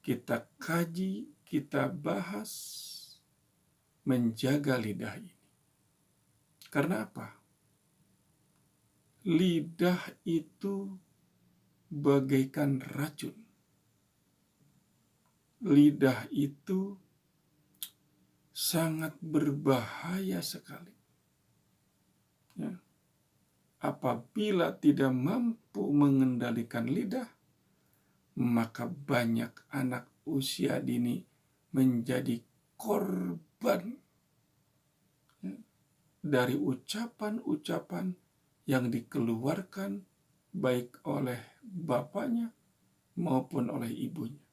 kita kaji, kita bahas menjaga lidah ini. Karena apa? Lidah itu bagaikan racun. Lidah itu sangat berbahaya sekali. Ya. Apabila tidak mampu mengendalikan lidah, maka banyak anak usia dini menjadi korban dari ucapan-ucapan yang dikeluarkan baik oleh bapaknya maupun oleh ibunya.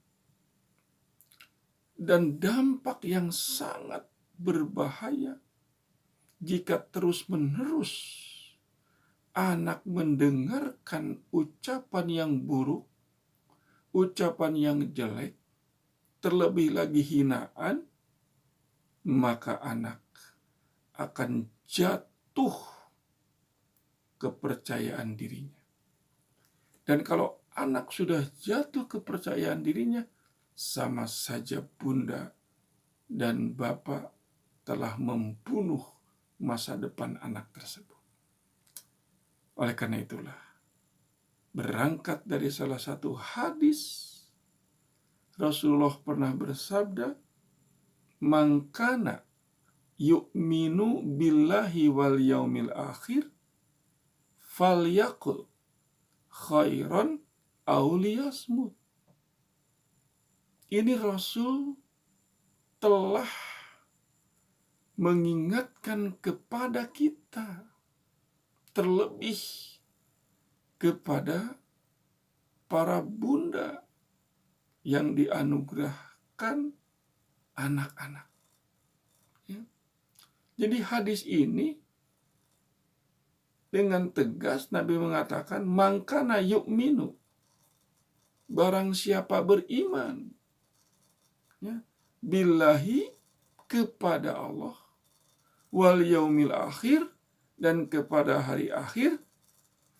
Dan dampak yang sangat berbahaya jika terus-menerus anak mendengarkan ucapan yang buruk, ucapan yang jelek, terlebih lagi hinaan, maka anak akan jatuh kepercayaan dirinya. Dan kalau anak sudah jatuh kepercayaan dirinya, sama saja bunda dan bapak telah membunuh masa depan anak tersebut. Oleh karena itulah, berangkat dari salah satu hadis, Rasulullah pernah bersabda, "Man kana yu'minu billahi wal yaumil akhir, falyaqul khairan aw liyasmut." Ini Rasul telah mengingatkan kepada kita, terlebih kepada para bunda yang dianugerahkan anak-anak. Ya. Jadi hadis ini dengan tegas Nabi mengatakan, "Mangkana yu'minu," barang siapa beriman, ya, billahi, kepada Allah, wal yaumil akhir, dan kepada hari akhir,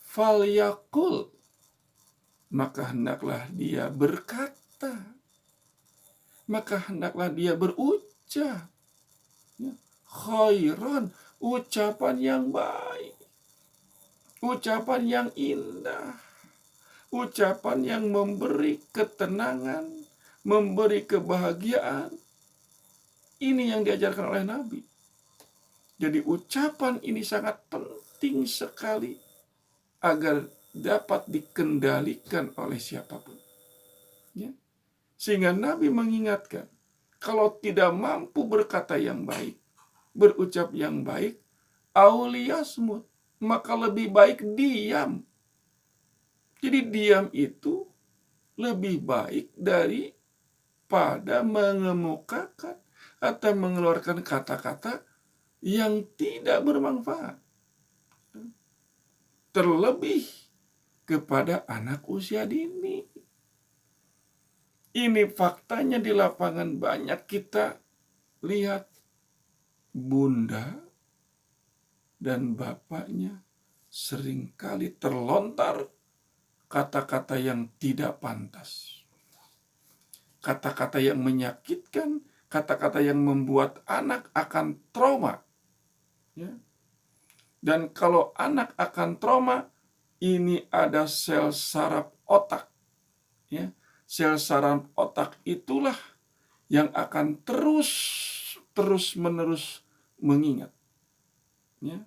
falyaqul, maka hendaklah dia berkata, maka hendaklah dia berucap, ya, khairan, ucapan yang baik, ucapan yang indah, ucapan yang memberi ketenangan, memberi kebahagiaan. Ini yang diajarkan oleh Nabi. Jadi ucapan ini sangat penting sekali agar dapat dikendalikan oleh siapapun. Ya. Sehingga Nabi mengingatkan, kalau tidak mampu berkata yang baik, berucap yang baik, auliyasmut, maka lebih baik diam. Jadi diam itu lebih baik daripada mengemukakan atau mengeluarkan kata-kata yang tidak bermanfaat. Terlebih kepada anak usia dini. Ini faktanya di lapangan banyak kita lihat bunda dan bapaknya seringkali terlontar kata-kata yang tidak pantas. Kata-kata yang menyakitkan, kata-kata yang membuat anak akan trauma. Ya. Dan kalau anak akan trauma, ini ada sel saraf otak. Ya. Sel saraf otak itulah yang akan terus-menerus mengingat. Ya.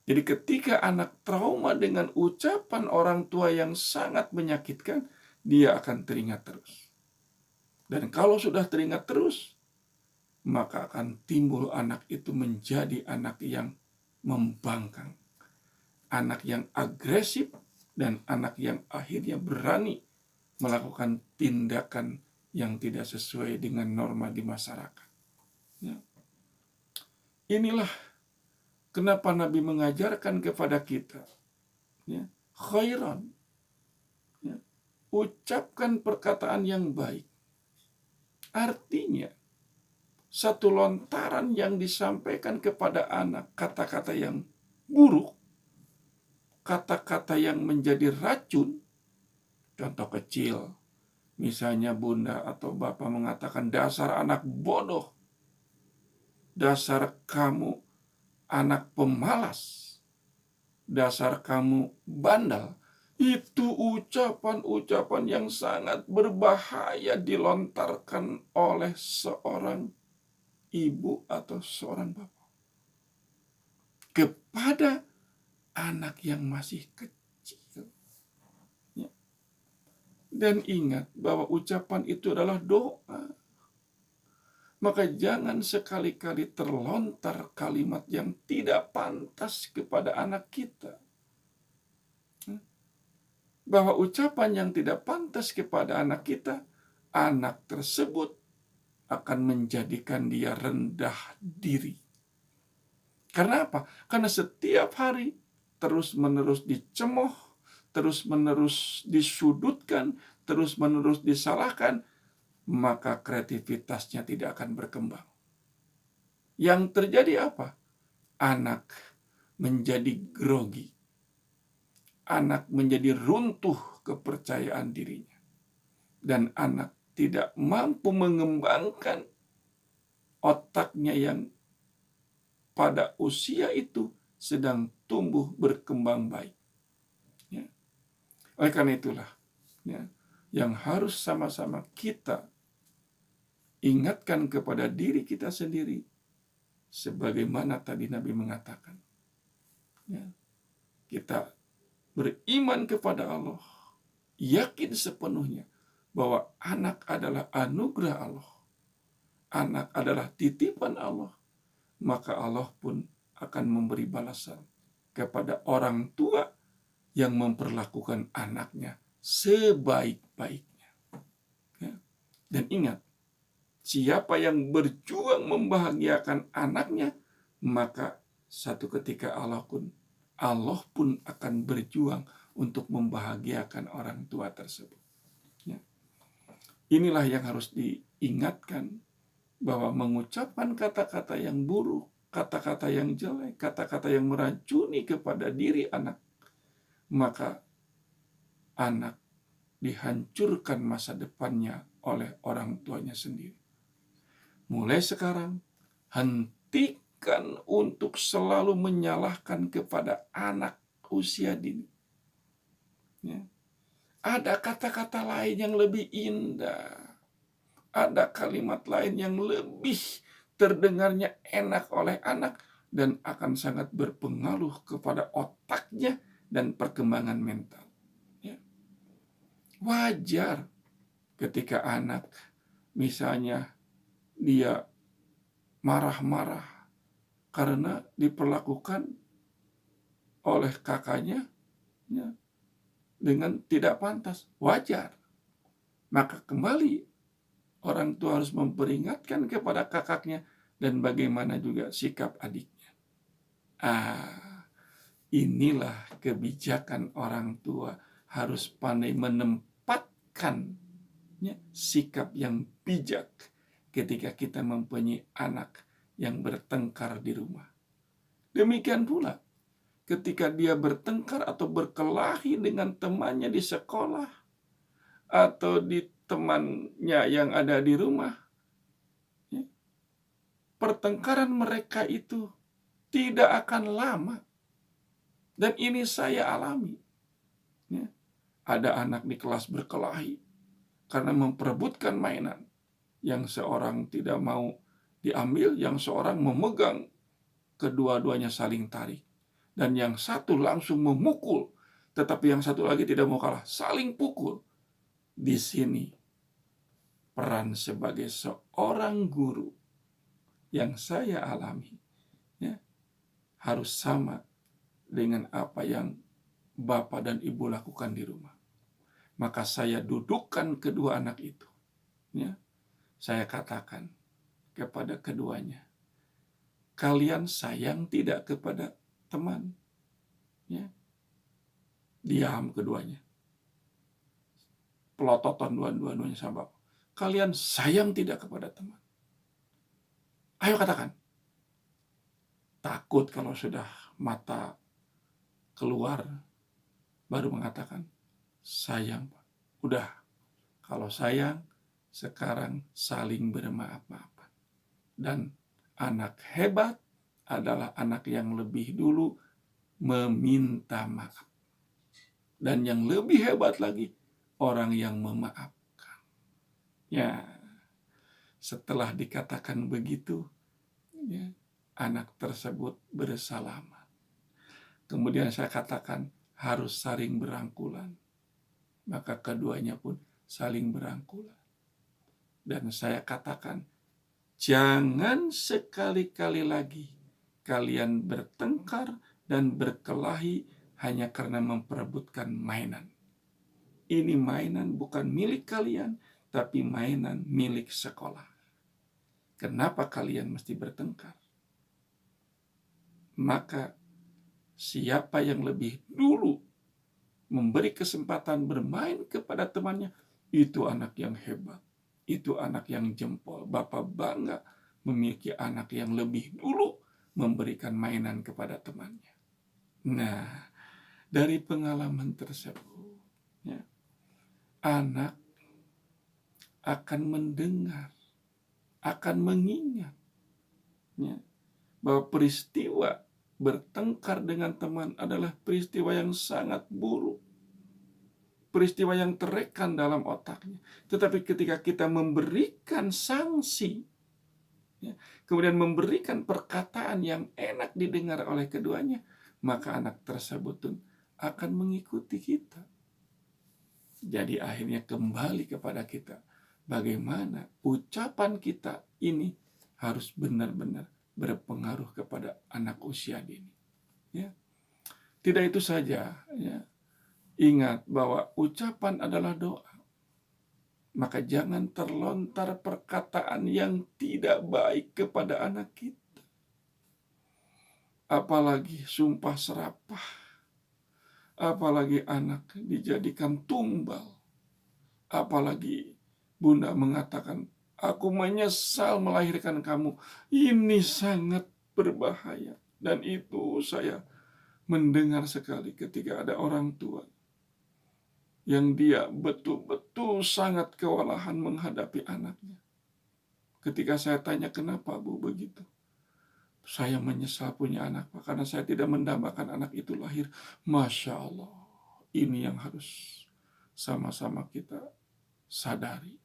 Jadi ketika anak trauma dengan ucapan orang tua yang sangat menyakitkan, dia akan teringat terus. Dan kalau sudah teringat terus, maka akan timbul anak itu menjadi anak yang membangkang, anak yang agresif, dan anak yang akhirnya berani melakukan tindakan yang tidak sesuai dengan norma di masyarakat. Ya. Inilah kenapa Nabi mengajarkan kepada kita, ya, khairan, ya, ucapkan perkataan yang baik. Artinya, satu lontaran yang disampaikan kepada anak, kata-kata yang buruk, kata-kata yang menjadi racun, contoh kecil, Misalnya bunda atau bapak mengatakan, dasar anak bodoh, dasar kamu anak pemalas, dasar kamu bandel. Itu ucapan-ucapan yang sangat berbahaya dilontarkan oleh seorang ibu atau seorang bapak kepada anak yang masih kecil. Ya. Dan ingat bahwa ucapan itu adalah doa. Maka jangan sekali-kali terlontar kalimat yang tidak pantas kepada anak kita. Bahwa ucapan yang tidak pantas kepada anak kita, anak tersebut akan menjadikan dia rendah diri. Karena apa? Karena setiap hari terus-menerus dicemooh, terus-menerus disudutkan, terus-menerus disalahkan, maka kreativitasnya tidak akan berkembang. Yang terjadi apa? Anak menjadi grogi. Anak menjadi runtuh kepercayaan dirinya. Dan anak tidak mampu mengembangkan otaknya yang pada usia itu sedang tumbuh berkembang baik. Ya. Oleh karena itulah ya, yang harus sama-sama kita ingatkan kepada diri kita sendiri, sebagaimana tadi Nabi mengatakan. Ya. Kita beriman kepada Allah, yakin sepenuhnya bahwa anak adalah anugerah Allah, anak adalah titipan Allah, maka Allah pun akan memberi balasan kepada orang tua yang memperlakukan anaknya sebaik-baiknya. Ya. Dan ingat, siapa yang berjuang membahagiakan anaknya, maka satu ketika Allah pun akan berjuang untuk membahagiakan orang tua tersebut. Ya. Inilah yang harus diingatkan, bahwa mengucapkan kata-kata yang buruk, kata-kata yang jelek, kata-kata yang meracuni kepada diri anak, maka anak dihancurkan masa depannya oleh orang tuanya sendiri. Mulai sekarang, hentikan untuk selalu menyalahkan kepada anak usia dini. Ya. Ada kata-kata lain yang lebih indah. Ada kalimat lain yang lebih terdengarnya enak oleh anak dan akan sangat berpengaruh kepada otaknya dan perkembangan mental. Ya. Wajar ketika anak misalnya dia marah-marah karena diperlakukan oleh kakaknya ya, dengan tidak pantas. Wajar. Maka kembali orang tua harus memperingatkan kepada kakaknya dan bagaimana juga sikap adiknya. Inilah kebijakan orang tua, harus pandai menempatkan ya, sikap yang bijak ketika kita mempunyai anak yang bertengkar di rumah. Demikian pula ketika dia bertengkar atau berkelahi dengan temannya di sekolah atau di temannya yang ada di rumah, ya, pertengkaran mereka itu tidak akan lama. Dan ini saya alami. Ya. Ada anak di kelas berkelahi karena memperebutkan mainan. Yang seorang tidak mau diambil, yang seorang memegang, kedua-duanya saling tarik. Dan yang satu langsung memukul, tetapi yang satu lagi tidak mau kalah, saling pukul. Di sini peran sebagai seorang guru yang saya alami ya, harus sama dengan apa yang Bapak dan Ibu lakukan di rumah. Maka saya dudukkan kedua anak itu. Ya, saya katakan kepada keduanya, kalian sayang tidak kepada teman? Ya. Diam keduanya. Pelototan dua-duanya sama Bapak. Kalian sayang tidak kepada teman? Ayo katakan. Takut kalau sudah mata keluar, baru mengatakan, sayang Pak. Udah, Kalau sayang, sekarang saling bermaaf-maafan. Dan anak hebat adalah anak yang lebih dulu meminta maaf. Dan yang lebih hebat lagi, orang yang memaafkan. Ya, setelah dikatakan begitu, ya, anak tersebut bersalamat. Kemudian saya katakan harus saling berangkulan. Maka keduanya pun saling berangkulan. Dan saya katakan, jangan sekali-kali lagi kalian bertengkar dan berkelahi hanya karena memperebutkan mainan. Ini mainan bukan milik kalian, tapi mainan milik sekolah. Kenapa kalian mesti bertengkar? Maka siapa yang lebih dulu memberi kesempatan bermain kepada temannya, itu anak yang hebat. Itu anak yang jempol. Bapak bangga memiliki anak yang lebih dulu memberikan mainan kepada temannya. Nah, dari pengalaman tersebut, ya, anak akan mendengar, akan mengingat, ya, bahwa peristiwa bertengkar dengan teman adalah peristiwa yang sangat buruk. Peristiwa yang terekam dalam otaknya. Tetapi ketika kita memberikan sanksi, ya, kemudian memberikan perkataan yang enak didengar oleh keduanya, maka anak tersebut akan mengikuti kita. Jadi akhirnya kembali kepada kita. Bagaimana ucapan kita ini harus benar-benar berpengaruh kepada anak usia dini. Ya. Tidak itu saja, ya. Ingat bahwa ucapan adalah doa. Maka jangan terlontar perkataan yang tidak baik kepada anak kita. Apalagi sumpah serapah. Apalagi anak dijadikan tumbal. Apalagi bunda mengatakan, aku menyesal melahirkan kamu. Ini sangat berbahaya. Dan itu saya mendengar sekali ketika ada orang tua yang dia betul-betul sangat kewalahan menghadapi anaknya. Ketika saya tanya, kenapa Bu begitu? Saya menyesal punya anak, Pak, karena saya tidak mendambakan anak itu lahir. Masya Allah, ini yang harus sama-sama kita sadari.